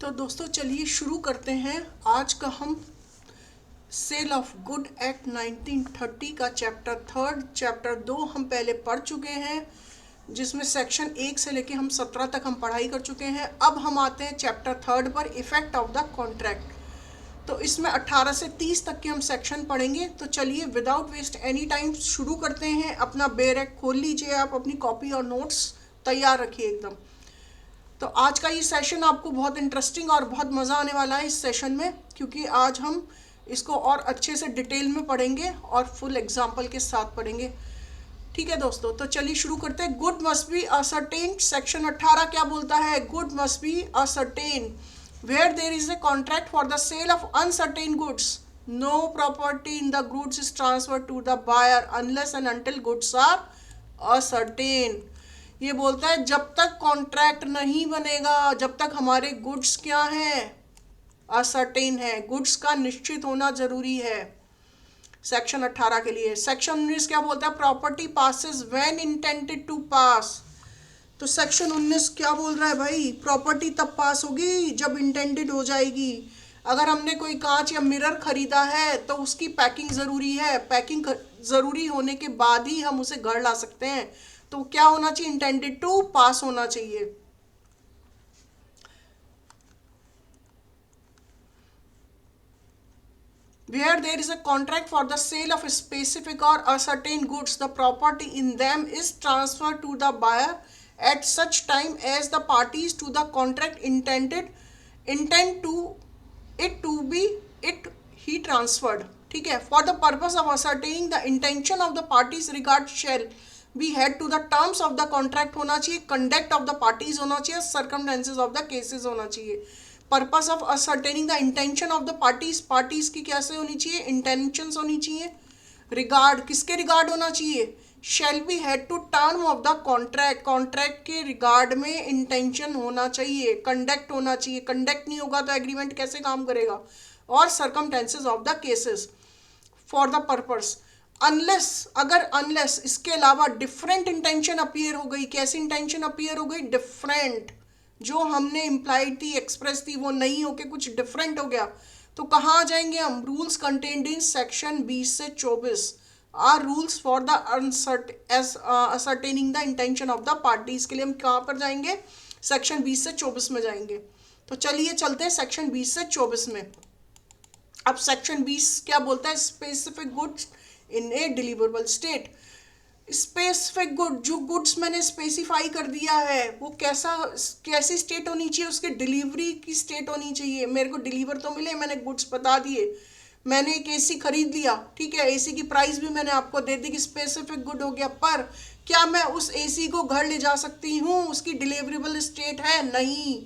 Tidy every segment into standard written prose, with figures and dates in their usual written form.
तो दोस्तों चलिए शुरू करते हैं आज का हम सेल ऑफ गुड एक्ट 1930 का चैप्टर 2 हम पहले पढ़ चुके हैं, जिसमें सेक्शन 1 से लेके हम 17 तक हम पढ़ाई कर चुके हैं। अब हम आते हैं चैप्टर 3 पर, इफेक्ट ऑफ द कॉन्ट्रैक्ट। तो इसमें 18 से 30 तक के हम सेक्शन पढ़ेंगे। तो चलिए विदाउट वेस्ट एनी टाइम शुरू करते हैं। अपना बेरेक खोल लीजिए, आप अपनी कॉपी और नोट्स तैयार रखिए एकदम। तो आज का ये सेशन आपको बहुत इंटरेस्टिंग और बहुत मज़ा आने वाला है इस सेशन में, क्योंकि आज हम इसको और अच्छे से डिटेल में पढ़ेंगे और फुल एग्जाम्पल के साथ पढ़ेंगे। ठीक है दोस्तों, तो चलिए शुरू करते हैं। Good must be ascertain. Section 18 क्या बोलता है? Good must be ascertain where there is a contract for the sale of uncertain goods, no property in the goods is transfer to the buyer unless and until goods are ascertain. ये बोलता है जब तक contract नहीं बनेगा, जब तक हमारे गुड्स क्या हैं, असर्टेन है, गुड्स का निश्चित होना जरूरी है। सेक्शन 18 के लिए। सेक्शन 19 क्या बोलता है? Property passes when intended to pass. तो सेक्शन 19 क्या बोल रहा है भाई? प्रॉपर्टी तब पास होगी जब इंटेंडेड हो जाएगी। अगर हमने कोई कांच या मिरर खरीदा है तो उसकी पैकिंग ज़रूरी है। पैकिंग ज़रूरी होने के बाद ही हम उसे घर ला सकते हैं। तो क्या होना चाहिए? इंटेंडेड टू पास होना चाहिए। Where there is a contract for the sale of a specific or ascertain goods, the property in them is transferred to the buyer at such time as the parties to the contract intend to be he transferred. ठीक है। For the purpose of ascertaining the intention of the parties regard shall be had to the terms of the contract होना चाहिए, conduct of the parties होना चाहिए, circumstances of the cases होना चाहिए। Purpose of ascertaining the intention of the parties की कैसे होनी चाहिए? इंटेंशंस होनी चाहिए। रिगार्ड किसके रिगार्ड होना चाहिए? Shall be had to term of the contract, contract के रिगार्ड में इंटेंशन होना चाहिए। कंडक्ट होना चाहिए, कंडक्ट नहीं होगा तो एग्रीमेंट कैसे काम करेगा। और circumstances of the cases for the purpose. Unless, अगर अनलेस इसके अलावा डिफरेंट इंटेंशन अपीयर हो गई। कैसी इंटेंशन अपीयर हो गई? डिफरेंट। जो हमने इम्प्लाइड थी, एक्सप्रेस थी, वो नहीं होके कुछ डिफरेंट हो गया, तो कहाँ आ जाएंगे हम? रूल्स कंटेन्ड इन सेक्शन 20 से 24 are rules for the ascertaining the intention of the parties. के लिए हम कहाँ पर जाएंगे? सेक्शन 20 से 24 में जाएंगे। तो चलिए चलते हैं सेक्शन 20 से 24 में। अब सेक्शन 20 क्या बोलता है? स्पेसिफिक गुड्स इन ए डिलीवरेबल स्टेट। स्पेसिफिक गुड, जो गुड्स मैंने स्पेसिफाई कर दिया है वो कैसी स्टेट होनी चाहिए? उसके डिलीवरी की स्टेट होनी चाहिए। मेरे को डिलीवर तो मिले, मैंने गुड्स बता दिए, मैंने एक एसी खरीद लिया, ठीक है, एसी की प्राइस भी मैंने आपको दे दी कि स्पेसिफिक गुड हो गया। पर क्या मैं उस एसी को घर ले जा सकती हूँ? उसकी डिलीवरेबल स्टेट है? नहीं।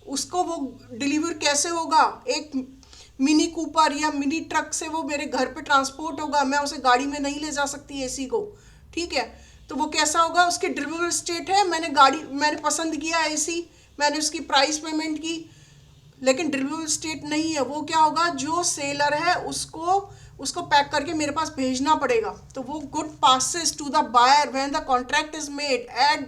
उसको वो डिलीवर कैसे होगा? एक मिनी कूपर या मिनी ट्रक से वो मेरे घर पे ट्रांसपोर्ट होगा, मैं उसे गाड़ी में नहीं ले जा सकती एसी को। ठीक है, तो वो कैसा होगा? उसकी डिलीवरेबल स्टेट है, मैंने पसंद किया एसी, मैंने उसकी प्राइस पेमेंट की, लेकिन डिलीवरेबल स्टेट नहीं है। वो क्या होगा? जो सेलर है उसको पैक करके मेरे पास भेजना पड़ेगा। तो वो good passes to the buyer when the contract is made and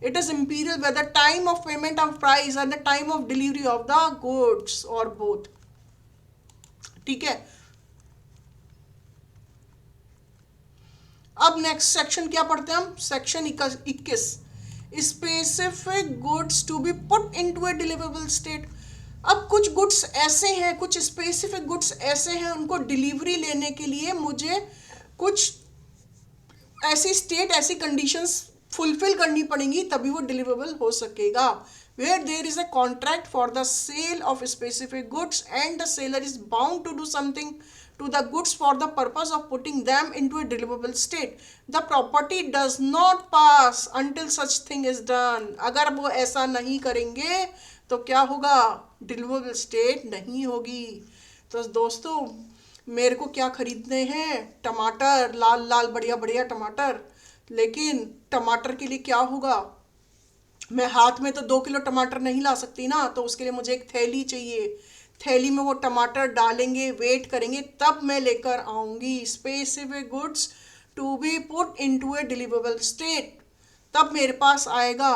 it is imperial with the time of payment of price and the time of delivery of the goods or both. ठीक है। अब next section क्या पढ़ते हैं हम? सेक्शन 21, specific goods to be put into a deliverable state. अब कुछ गुड्स ऐसे हैं, कुछ स्पेसिफिक गुड्स ऐसे हैं, उनको डिलीवरी लेने के लिए मुझे कुछ ऐसी स्टेट, ऐसी कंडीशंस फुलफिल करनी पड़ेंगी, तभी वो डिलीवरेबल हो सकेगा। Where there is a contract for the sale of specific goods and the seller is bound to do something to the goods for the purpose of putting them into a deliverable state, the property does not pass until such thing is done। अगर वो ऐसा नहीं करेंगे तो क्या होगा? Deliverable state नहीं होगी। तो दोस्तों मेरे को क्या खरीदने हैं? टमाटर, लाल लाल बढ़िया बढ़िया टमाटर। लेकिन टमाटर के लिए क्या होगा? मैं हाथ में तो 2 किलो टमाटर नहीं ला सकती ना, तो उसके लिए मुझे एक थैली चाहिए। थैली में वो टमाटर डालेंगे, वेट करेंगे, तब मैं लेकर आऊंगी। Specific goods to be put into a deliverable state, तब मेरे पास आएगा।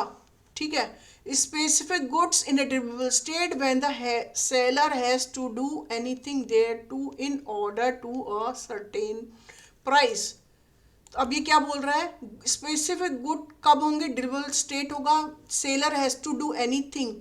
ठीक है। Specific goods in a deliverable state when the seller has to do anything thereto in order to ascertain price. तो अब ये क्या बोल रहा है, स्पेसिफिक गुड कब होंगे, डिलीवरेबल स्टेट होगा, seller has to do anything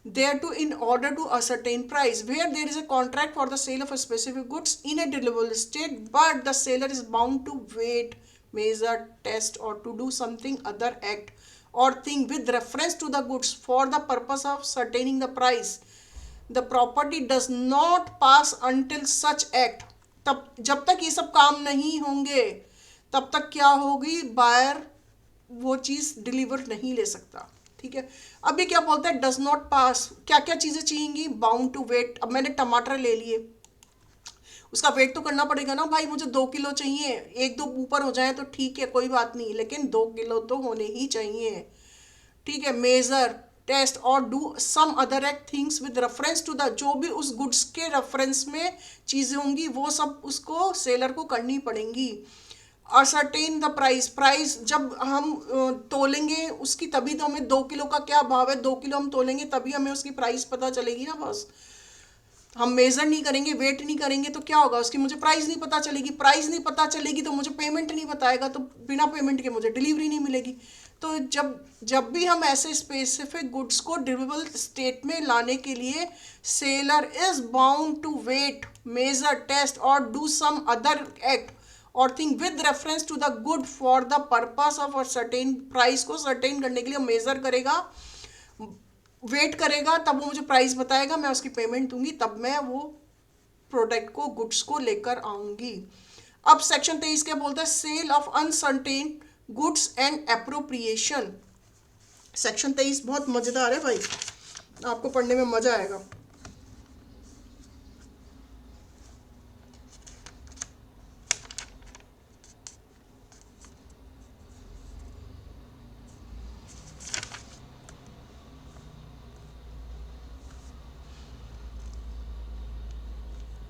thereto in order to ascertain price, where there is a contract for the sale of a specific goods in a deliverable state, but the seller is bound to wait, measure, test or to do something other act or thing with reference to the goods for the purpose of ascertaining the price. The property does not pass until such act. तब जब तक ये सब काम नहीं होंगे तब तक क्या होगी, बायर वो चीज़ डिलीवर नहीं ले सकता। ठीक है। अब ये क्या बोलता है, डज नॉट पास, क्या क्या चीज़ें चाहिएंगी, बाउंड टू वेट। अब मैंने टमाटर ले लिए, उसका वेट तो करना पड़ेगा ना भाई, मुझे 2 किलो चाहिए, 1-2 ऊपर हो जाए तो ठीक है कोई बात नहीं, लेकिन 2 किलो तो होने ही चाहिए। ठीक है। मेजर, टेस्ट और do some other act things with reference to the, जो भी उस गुड्स के रेफरेंस में चीज़ें होंगी वो सब उसको सेलर को करनी पड़ेंगी। असर्टेन द प्राइस, प्राइस जब हम तोलेंगे उसकी तभी तो हमें 2 किलो का क्या भाव है, 2 किलो हम तोलेंगे तभी हमें उसकी प्राइस पता चलेगी ना बस। हम मेजर नहीं करेंगे, वेट नहीं करेंगे तो क्या होगा, उसकी मुझे प्राइस नहीं पता चलेगी, प्राइस नहीं पता चलेगी तो मुझे पेमेंट नहीं बताएगा, तो बिना पेमेंट के मुझे डिलीवरी नहीं मिलेगी। तो जब जब भी हम ऐसे स्पेसिफिक गुड्स को डिलीवरेबल स्टेट में लाने के लिए seller is bound to weigh, measure, test और do some other act or thing with reference to the good for the purpose of ascertain price, को सर्टेन करने के लिए मेजर करेगा, वेट करेगा, तब वो मुझे प्राइस बताएगा, मैं उसकी पेमेंट दूंगी, तब मैं वो प्रोडक्ट को, गुड्स को लेकर आऊंगी। अब सेक्शन 23 क्या बोलता है, sale of uncertain goods and appropriation. Section 23 बहुत मजेदार है भाई, आपको पढ़ने में मजा आएगा।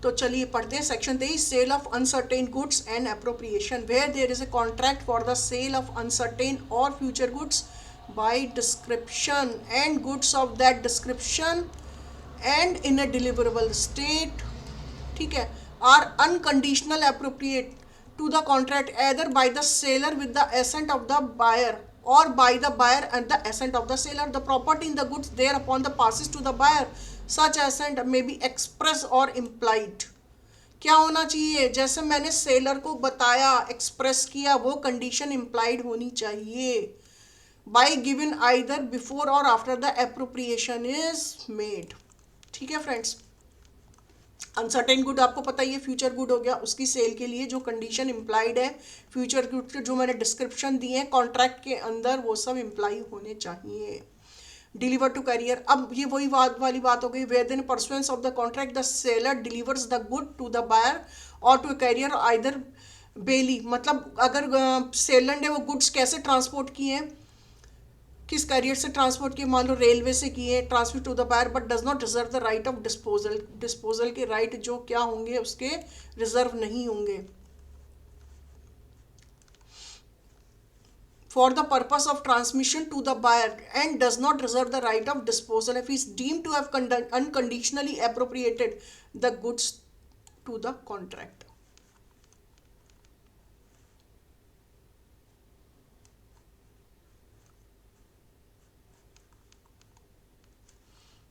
तो चलिए पढ़ते हैं section 23, sale of uncertain goods and appropriation. Where there is a contract for the sale of uncertain or future goods by description and goods of that description and in a deliverable state, ठीक है, are unconditional appropriate to the contract either by the seller with the assent of the buyer or by the buyer and the assent of the seller. The property in the goods thereupon the passes to the buyer. Such assent may be express or implied. क्या होना चाहिए, जैसे मैंने seller को बताया, express किया, वो condition implied होनी चाहिए। बाय गिवन आइदर बिफोर और after the appropriation is made. ठीक है फ्रेंड्स। अनसर्टेन गुड आपको पता ही है, फ्यूचर गुड हो गया, उसकी सेल के लिए जो कंडीशन इम्प्लाइड है, फ्यूचर गुड के जो मैंने डिस्क्रिप्शन दिए हैं कॉन्ट्रैक्ट के अंदर, वो सब इम्प्लाई होने चाहिए। डिलीवर टू कैरियर, अब ये वही वाली बात हो गई, where then pursuance of the contract the seller delivers the good to the buyer or to carrier either bailee. मतलब अगर सेलर ने वो गुड्स कैसे ट्रांसपोर्ट किए हैं, किस कैरियर से ट्रांसपोर्ट किए, मान लो रेलवे से किए, transfer to the buyer, but does not reserve the right of disposal. Disposal के राइट जो क्या होंगे, उसके रिजर्व नहीं होंगे। For the purpose of transmission to the buyer and does not reserve the right of disposal if is deemed to have unconditionally appropriated the goods to the contract.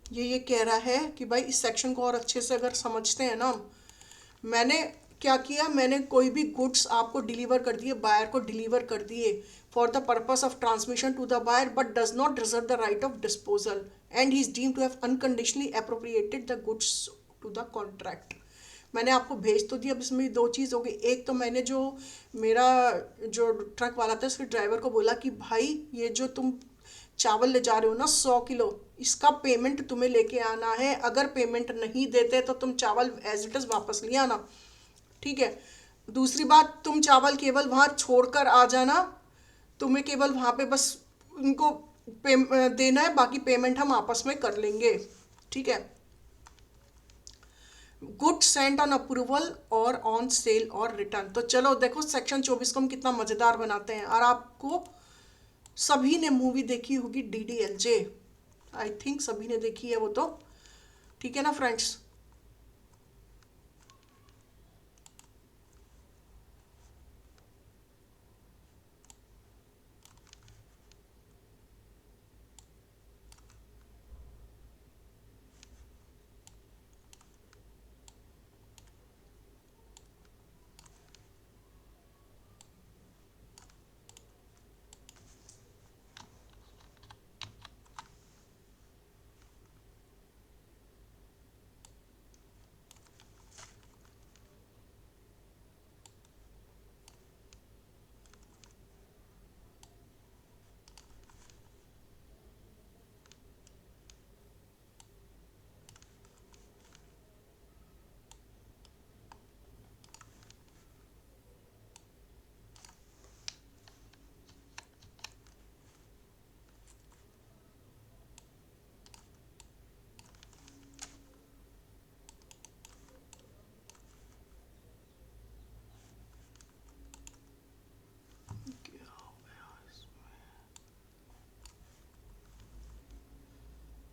ये कह रहा है कि भाई इस सेक्शन को और अच्छे से अगर समझते हैं ना, मैंने क्या किया, मैंने कोई भी गुड्स आपको डिलीवर कर दिए, बायर को डिलीवर कर दिए for the purpose of transmission to the buyer but does not reserve the right of disposal and he is deemed to have unconditionally appropriated the goods to the contract. मैंने आपको भेज तो दिया, अब इसमें 2 चीज़ हो गई। एक तो मैंने जो मेरा जो ट्रक वाला था उसके ड्राइवर को बोला कि भाई ये जो तुम चावल ले जा रहे हो ना 100 किलो, इसका पेमेंट तुम्हें लेके आना है, अगर पेमेंट नहीं देते तो तुम चावल एज इट इज़ वापस ले आना। ठीक है। दूसरी बात, तुम चावल केवल वहाँ छोड़कर आ जाना, तुम्हें केवल वहाँ पे बस उनको देना है, बाकी पेमेंट हम आपस में कर लेंगे। ठीक है। गुड सेंट ऑन अप्रूवल और ऑन सेल और रिटर्न। तो चलो देखो सेक्शन 24 को हम कितना मज़ेदार बनाते हैं, और आपको सभी ने मूवी देखी होगी DDLJ, आई थिंक सभी ने देखी है वो तो, ठीक है ना फ्रेंड्स।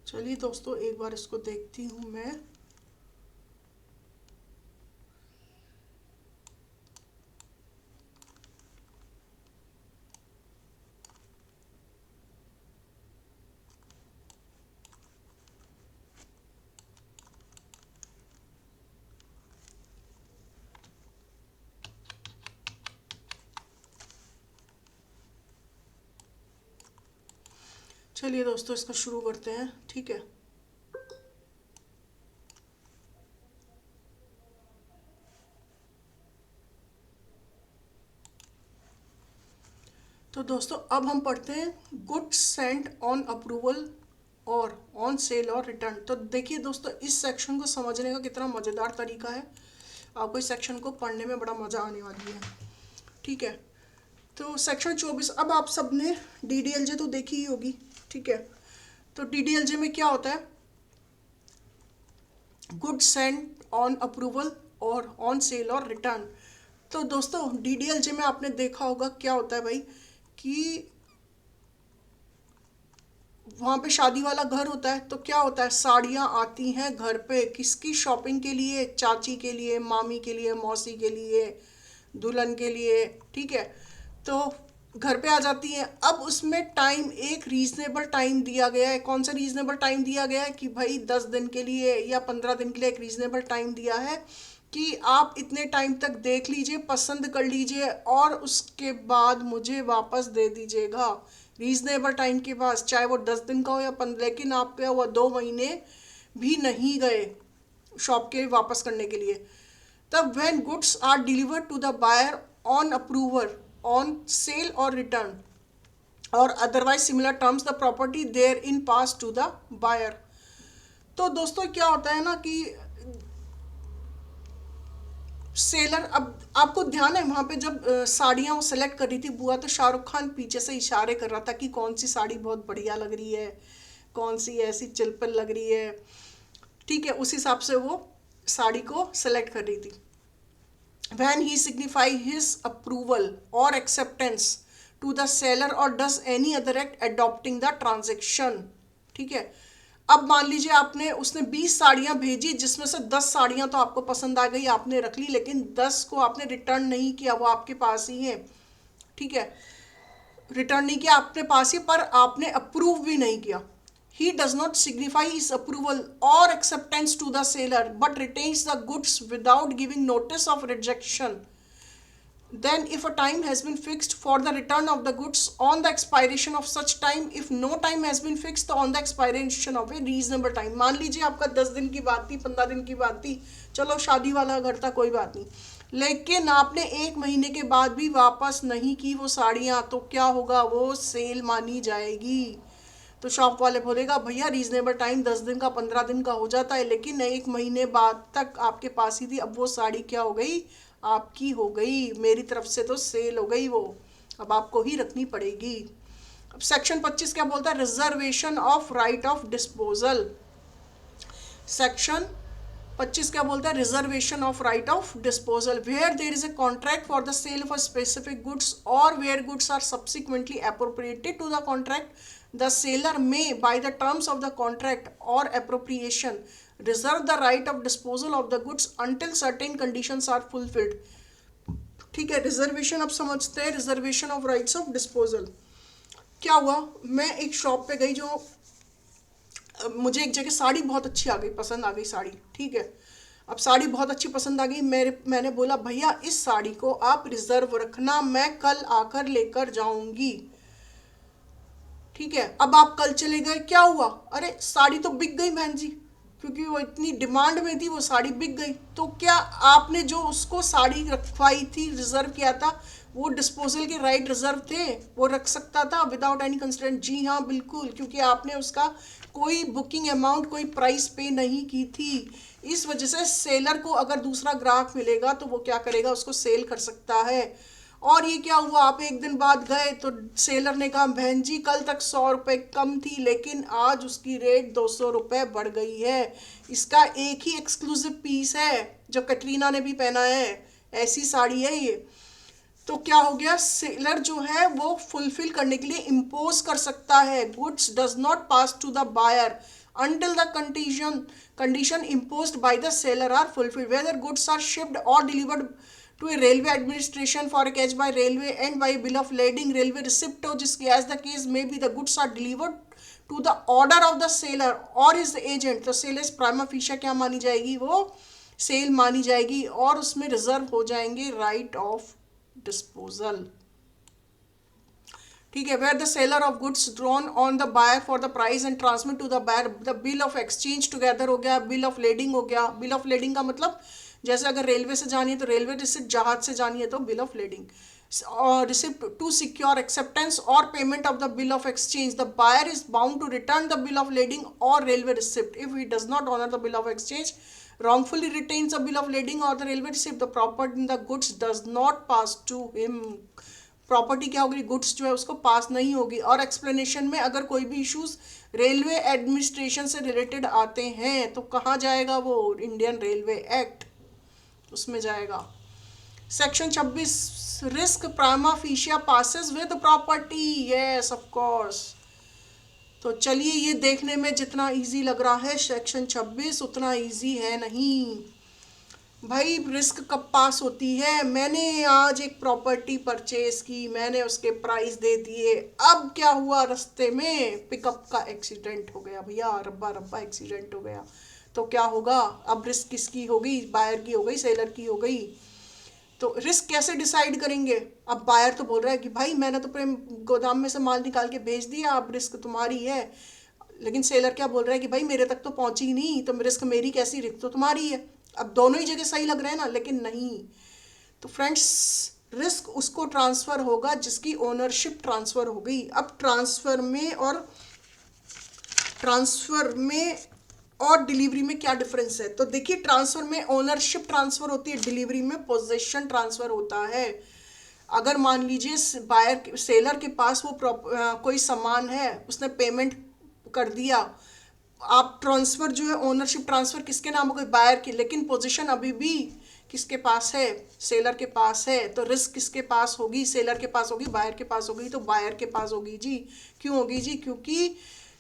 चलिए दोस्तों एक बार इसको देखती हूँ मैं। चलिए दोस्तों इसका शुरू करते हैं, ठीक है। तो दोस्तों अब हम पढ़ते हैं गुड्स सेंट ऑन अप्रूवल और ऑन सेल और रिटर्न। तो देखिए दोस्तों इस सेक्शन को समझने का कितना मज़ेदार तरीका है, आपको इस सेक्शन को पढ़ने में बड़ा मज़ा आने वाली है, ठीक है। तो सेक्शन 24, अब आप सब ने DDLJ तो देखी ही होगी, ठीक है। तो DDLJ में क्या होता है, गुड सेंट ऑन अप्रूवल और ऑन सेल और रिटर्न। तो दोस्तों DDLJ में आपने देखा होगा क्या होता है भाई, कि वहाँ पे शादी वाला घर होता है, तो क्या होता है, साड़ियाँ आती हैं घर पे, किसकी शॉपिंग के लिए, चाची के लिए, मामी के लिए, मौसी के लिए, दुल्हन के लिए, ठीक है। तो घर पे आ जाती हैं। अब उसमें टाइम एक रीजनेबल टाइम दिया गया है। कौन सा रीजनेबल टाइम दिया गया है, कि भाई 10 दिन के लिए या 15 दिन के लिए एक रीजनेबल टाइम दिया है कि आप इतने टाइम तक देख लीजिए, पसंद कर लीजिए और उसके बाद मुझे वापस दे दीजिएगा। रीजनेबल टाइम के पास, चाहे वो 10 दिन का हो या 15, लेकिन आपके हुआ 2 महीने भी नहीं गए शॉप के वापस करने के लिए। तब when goods are delivered to the buyer on approval, on sale or return or otherwise similar terms, the property therein pass to the buyer. तो दोस्तों क्या होता है ना कि सेलर, अब आपको ध्यान है वहाँ पे जब साड़ियाँ वो सेलेक्ट कर रही थी बुआ, तो शाहरुख खान पीछे से इशारे कर रहा था कि कौन सी साड़ी बहुत बढ़िया लग रही है, कौन सी ऐसी चिलपल लग रही है, ठीक है। उस हिसाब से वो साड़ी को सेलेक्ट कर रही थी। When he signify his approval or acceptance to the seller or does any other act adopting the transaction, ठीक है। अब मान लीजिए आपने, उसने 20 साड़ियाँ भेजी, जिसमें से 10 साड़ियाँ तो आपको पसंद आ गई, आपने रख ली, लेकिन 10 को आपने रिटर्न नहीं किया, वो आपके पास ही है, ठीक है। रिटर्न नहीं किया अपने पास ही, पर आपने अप्रूव भी नहीं किया। He does not signify his approval or acceptance to the seller, but retains the goods without giving notice of rejection. Then, if a time has been fixed for the return of the goods on the expiration of such time, if no time has been fixed on the expiration of a reasonable time. मान लीजिए आपका 10 दिन की बात थी, 15 दिन की बात थी, चलो शादी वाला घर था, कोई बात नहीं, लेकिन आपने 1 महीने के बाद भी वापस नहीं की वो साड़ियाँ, तो क्या होगा, वो सेल मानी जाएगी। तो शॉप वाले बोलेगा भैया रीजनेबल टाइम 10 दिन का 15 दिन का हो जाता है, लेकिन 1 महीने बाद तक आपके पास ही थी, अब वो साड़ी क्या हो गई, आपकी हो गई, मेरी तरफ से तो सेल हो गई, वो अब आपको ही रखनी पड़ेगी। अब सेक्शन 25 क्या बोलता है, reservation of right of disposal. Section 25 क्या बोलता है, reservation of right of disposal, where there is a contract for the sale of specific goods or where goods are subsequently appropriated to the contract, the seller may by the terms of the contract or appropriation reserve the right of disposal of the goods until certain conditions are fulfilled. ठीक है, reservation अब समझते हैं, reservation of rights of disposal. क्या हुआ, मैं एक shop पे गई, जो मुझे एक जगह साड़ी बहुत अच्छी आ गई, पसंद आ गई साड़ी। ठीक है, अब साड़ी बहुत अच्छी पसंद आ गई, मैंने बोला भैया इस साड़ी को आप रिजर्व रखना, मैं कल आकर लेकर जाऊंगी। ठीक है, अब आप कल चले गए, क्या हुआ, अरे साड़ी तो बिक गई बहन जी, क्योंकि वो इतनी डिमांड में थी, वो साड़ी बिक गई। तो क्या आपने जो उसको साड़ी रखवाई थी, रिजर्व किया था, वो डिस्पोजल के राइट रिजर्व थे, वो रख सकता था विदाउट एनी कंस्ट्रेंट? जी हाँ बिल्कुल, क्योंकि आपने उसका कोई बुकिंग अमाउंट, कोई प्राइस पे नहीं की थी। इस वजह से सेलर को अगर दूसरा ग्राहक मिलेगा तो वो क्या करेगा, उसको सेल कर सकता है। और ये क्या हुआ, आप एक दिन बाद गए तो सेलर ने कहा बहन जी कल तक 100 रुपये कम थी, लेकिन आज उसकी रेट 200 रुपये बढ़ गई है। इसका एक ही एक्सक्लूसिव पीस है जो कैटरीना ने भी पहना है, ऐसी साड़ी है ये। तो क्या हो गया, सेलर जो है वो फुलफिल करने के लिए इम्पोज कर सकता है, goods does not pass to the buyer until the condition imposed by the seller are fulfilled, whether goods are shipped or delivered to a railway administration for a catch by railway and by bill of lading, railway receipt हो जिसकी, as the case may be, the goods are delivered to the order of the seller or his agent। तो cell is prima फीशा क्या मानी जाएगी, वो cell मानी जाएगी और उसमें रिजर्व हो जाएंगे राइट ऑफ डिस्पोजल। ठीक है, where the seller of goods drawn on the buyer for the price and transmit to the buyer the bill of exchange together हो गया, बिल ऑफ लेडिंग हो गया। बिल ऑफ लेडिंग का मतलब जैसे अगर रेलवे से जानी है तो रेलवे रिसिप्ट, जहाज से जानी है तो bill of lading, receipt to secure acceptance or payment of the bill of exchange, the buyer is bound to return the bill of lading or railway receipt if he does not honour the bill of exchange, wrongfully retains a bill of lading or the railway receipt, the property in the goods does not pass to him। Property क्या होगी, goods जो है उसको पास नहीं होगी। और explanation में अगर कोई भी इश्यूज रेलवे एडमिनिस्ट्रेशन से रिलेटेड आते हैं तो कहाँ जाएगा वो, इंडियन रेलवे एक्ट, उसमें जाएगा। Section 26, risk prima facie passes with property, yes of course. तो चलिए, ये देखने में जितना इजी लग रहा है सेक्शन 26 उतना इजी है नहीं भाई। रिस्क कब पास होती है, मैंने आज एक प्रॉपर्टी परचेज की, मैंने उसके प्राइस दे दिए, अब क्या हुआ, रास्ते में पिकअप का एक्सीडेंट हो गया भैया, रब्बा रब्बा एक्सीडेंट हो गया, तो क्या होगा, अब रिस्क किसकी हो गई, बायर की हो गई, सेलर की हो गई। तो रिस्क कैसे डिसाइड करेंगे, अब बायर तो बोल रहा है कि भाई मैंने तो प्रेम गोदाम में से माल निकाल के भेज दिया, अब रिस्क तुम्हारी है। लेकिन सेलर क्या बोल रहा है कि भाई मेरे तक तो पहुंची नहीं, तो रिस्क मेरी कैसी, रिस्क तो तुम्हारी है। अब दोनों ही जगह सही लग रहे हैं ना, लेकिन नहीं। तो फ्रेंड्स, रिस्क उसको ट्रांसफ़र होगा जिसकी ओनरशिप ट्रांसफ़र हो गई। अब ट्रांसफ़र में और डिलीवरी में क्या डिफरेंस है, तो देखिए, ट्रांसफ़र में ओनरशिप ट्रांसफ़र होती है, डिलीवरी में पोजेशन ट्रांसफ़र होता है। अगर मान लीजिए बायर, सेलर के पास वो कोई सामान है, उसने पेमेंट कर दिया, आप ट्रांसफ़र जो है, ओनरशिप ट्रांसफ़र किसके नाम हो गई, बायर की, लेकिन पोजीशन अभी भी किसके पास है, सेलर के पास है। तो रिस्क किसके पास होगी, सेलर के पास होगी, बायर के पास होगी, तो बायर के पास होगी जी। क्यों होगी जी, क्योंकि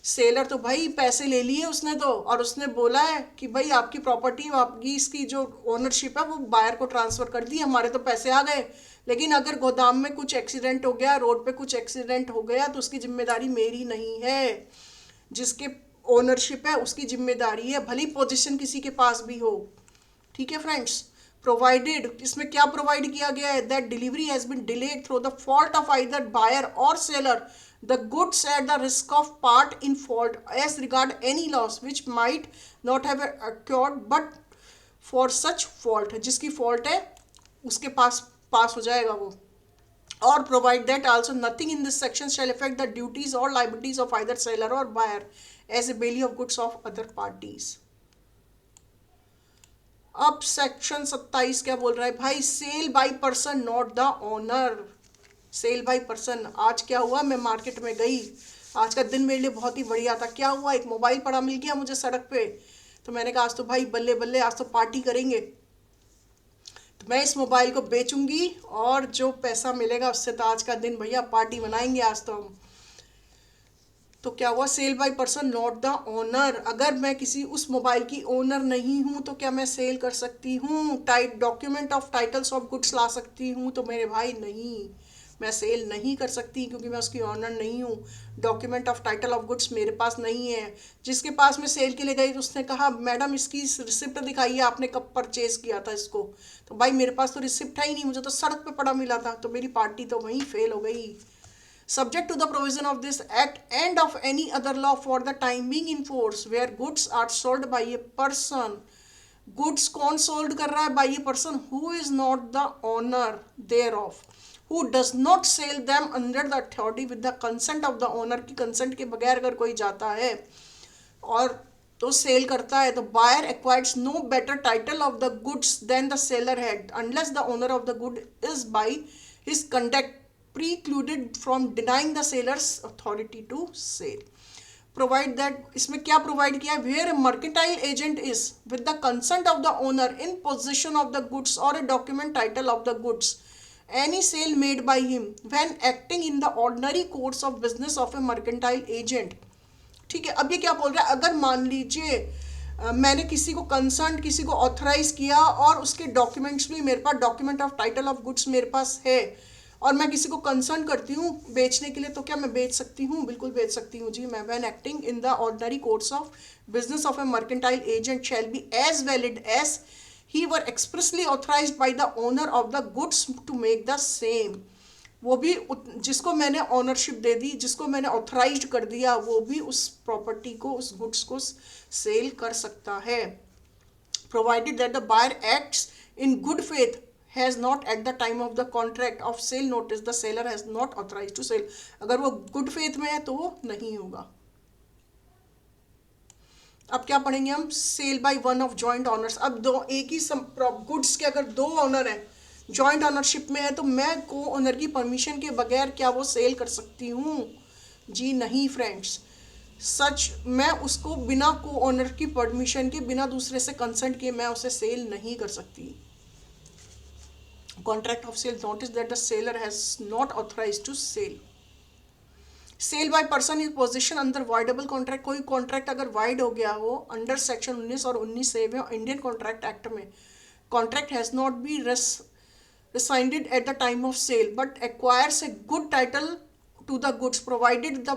सेलर तो भाई पैसे ले लिए उसने तो, और उसने बोला है कि भाई आपकी प्रॉपर्टी, आपकी इसकी जो ओनरशिप है वो बायर को ट्रांसफ़र कर दी, हमारे तो पैसे आ गए। लेकिन अगर गोदाम में कुछ एक्सीडेंट हो गया, रोड पे कुछ एक्सीडेंट हो गया, तो उसकी जिम्मेदारी मेरी नहीं है, जिसके ओनरशिप है उसकी जिम्मेदारी है, भली पोजीशन किसी के पास भी हो। ठीक है फ्रेंड्स, प्रोवाइडेड, इसमें क्या प्रोवाइड किया गया है, that delivery has been delayed through the fault of either buyer or seller, the goods at the risk of part in fault as regard any loss which might not have occurred but for such fault, जिसकी fault है उसके पास हो जाएगा वो। और provide that also nothing in this section shall affect the duties or liabilities of either seller or buyer as a bailee of goods of other parties। अब section 27 क्या बोल रहा है भाई, sale by person not the owner, sale by person. आज क्या हुआ, मैं मार्केट में गई, आज का दिन मेरे लिए बहुत ही बढ़िया था। क्या हुआ, एक मोबाइल पड़ा मिल गया मुझे सड़क पे, तो मैंने कहा आज तो भाई बल्ले बल्ले, आज तो पार्टी करेंगे, तो मैं इस मोबाइल को बेचूंगी और जो पैसा मिलेगा उससे तो आज का दिन भैया पार्टी मनाएंगे आज तो हम। तो क्या हुआ, sale by person not the owner. अगर मैं किसी उस मोबाइल की ओनर नहीं हूं तो क्या मैं सेल कर सकती हूँ? Document of titles of goods ला सकती हूँ? तो मेरे भाई नहीं, मैं सेल नहीं कर सकती क्योंकि मैं उसकी ओनर नहीं हूँ। Document of title of goods मेरे पास नहीं है। जिसके पास मैं सेल के लिए गई तो उसने कहा मैडम इसकी रिसिप्ट दिखाइए, आपने कब परचेज किया था इसको। तो भाई मेरे पास तो रिसिप्ट है ही नहीं, मुझे तो सड़क पे पड़ा मिला था, तो मेरी पार्टी तो वहीं फेल हो गई। Subject to the provision of this act and of any other law for the time being in force where goods are sold by a person. Goods कौन sold कर रहा है? By a person who is not the owner thereof, who does not sell them under the authority with the consent of the owner। की consent के बगैर अगर कोई जाता है और तो सेल करता है, तो buyer acquires no better title of the goods than the seller had unless the owner of the good is by his conduct precluded from denying the seller's authority to sell। Provide that, इसमें क्या provide किया है? Where a mercantile agent is with the consent of the owner in possession of the goods or a document title of the goods, any sale made by him when acting in the ordinary course of business of a mercantile agent। ठीक है, अब ये क्या बोल रहा है? अगर मान लीजिए मैंने किसी को कंसर्न, किसी को ऑथराइज किया और उसके डॉक्यूमेंट्स भी मेरे पास, document of title of goods मेरे पास है, और मैं किसी को कंसर्न करती हूँ बेचने के लिए, तो क्या मैं बेच सकती हूँ? बिल्कुल बेच सकती हूँ जी मैं। When acting in the ordinary course of business of a mercantile agent shall be as valid as he were expressly authorised by the owner of the goods to make the same. वो भी जिसको मैंने ownership दे दी, जिसको मैंने authorised कर दिया, वो भी उस प्रॉपर्टी को, उस गुड्स को सेल कर सकता है। Provided that the buyer acts in good faith has not at the time of the contract of sale notice the seller has not authorized to sell। अगर वो गुड फेथ में है तो वो नहीं होगा। अब क्या पढ़ेंगे हम? Sale by one of joint owners. अब दो एक ही गुड्स के अगर दो ऑनर हैं, जॉइंट ऑनरशिप में है, तो मैं को ओनर की परमिशन के बगैर क्या वो सेल कर सकती हूँ? जी नहीं फ्रेंड्स, सच मैं उसको बिना को ओनर की परमिशन के, बिना दूसरे से कंसर्ट किए मैं उसे सेल नहीं कर सकती। Contract of sale notice that the seller has not authorized to sell। Sale by person is position under voidable contract. कोई कॉन्ट्रैक्ट अगर वाइड हो गया हो अंडर सेक्शन 19 और 19A में इंडियन कॉन्ट्रैक्ट एक्ट में, contract has not be rescinded at the time of sale but acquires a good title to the goods provided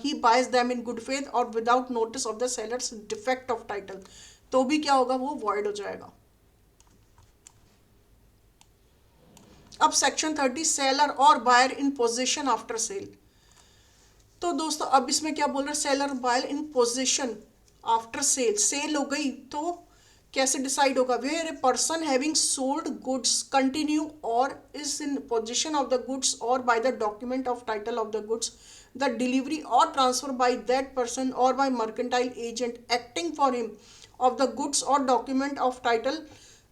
he buys them in good faith or without notice of the seller's defect of title, तो भी क्या होगा? वो void हो जाएगा। अब section 30 seller और buyer in position after sale. तो दोस्तों अब इसमें क्या बोल रहा है? Seller buyer in position after sale, sale हो गई तो कैसे डिसाइड होगा? Where a person having sold goods continue or is in position of the goods or by the document of title of the goods the delivery or transfer by that person or by mercantile agent acting for him of the goods और document of title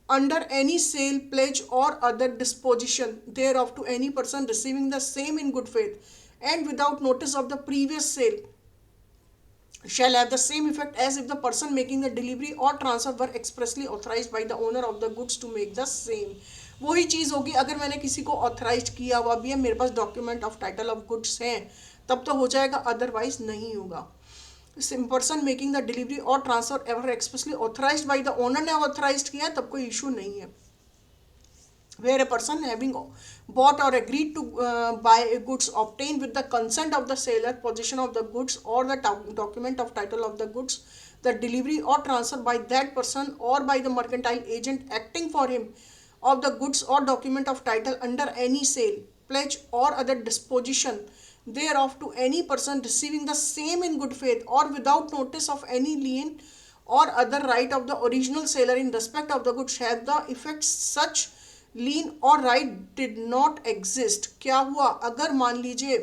under any sale, pledge or other disposition thereof to any person receiving the same in good faith and without notice of the previous sale shall have the same effect as if the person making the delivery or transfer were expressly authorized by the owner of the goods to make the same। वही चीज़ होगी अगर मैंने किसी को authorise किया हुआ भी है, मेरे पास document of title of goods हैं, तब तो हो जाएगा, अदरवाइज नहीं होगा। Person making the delivery or transfer ever expressly authorised by the owner ने ऑथराइज्ड किया तब कोई इशू नहीं है। Where a person having bought or agreed to buy goods obtained with the consent of the seller possession of the goods or the document of title of the goods, the delivery or transfer by that person or by the mercantile agent acting for him of the goods or document of title under any sale, pledge or other disposition thereof to any person receiving the same in good faith or without notice of any lien or other right of the original seller in respect of the goods have the effect such lien or right did not exist। क्या हुआ? अगर मान लीजिए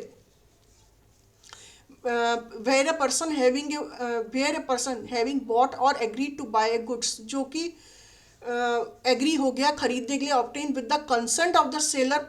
where a person having bought or agreed to buy a goods, जो कि agree हो गया खरीदने के लिए, obtained with the consent of the seller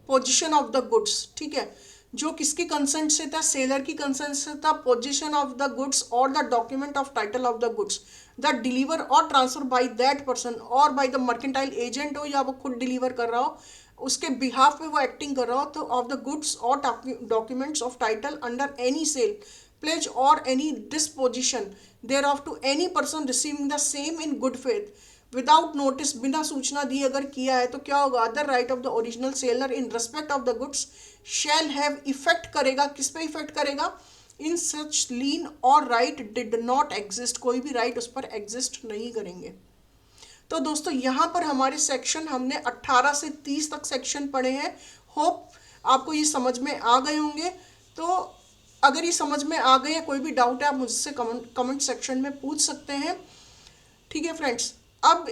position of the goods, ठीक है, जो किसकी कंसेंट से था, सेलर की कंसेंट से था, पोजीशन ऑफ द गुड्स और the document of title of the goods the deliver और transfer by that person or by the mercantile agent हो या वो खुद डिलीवर कर रहा हो, उसके बिहाफ पे वो एक्टिंग कर रहा हो, तो of the goods or documents of title under any sale pledge or any disposition thereof to any person receiving the same in good faith without notice, बिना सूचना दिए अगर किया है तो क्या होगा, other right of the original seller in respect of the goods shall have effect करेगा, किस पे इफेक्ट करेगा, इन सच लीन और राइट डिड नॉट एग्जिस्ट, कोई भी राइट उस पर एग्जिस्ट नहीं करेंगे। तो दोस्तों यहाँ पर हमारे सेक्शन हमने 18 से 30 तक सेक्शन पढ़े हैं। होप आपको ये समझ में आ गए होंगे। तो अगर ये समझ में आ गए, कोई भी डाउट है आप मुझसे कमेंट सेक्शन में पूछ सकते हैं। ठीक है फ्रेंड्स, अब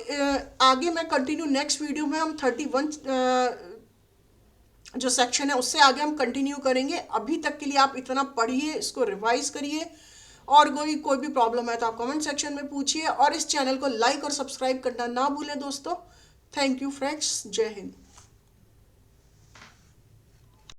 आगे मैं कंटिन्यू नेक्स्ट वीडियो में हम 31 जो सेक्शन है उससे आगे हम कंटिन्यू करेंगे। अभी तक के लिए आप इतना पढ़िए, इसको रिवाइज करिए, और कोई भी प्रॉब्लम है तो आप कमेंट सेक्शन में पूछिए, और इस चैनल को लाइक और सब्सक्राइब करना ना भूलें दोस्तों। थैंक यू फ्रेंड्स, जय हिंद।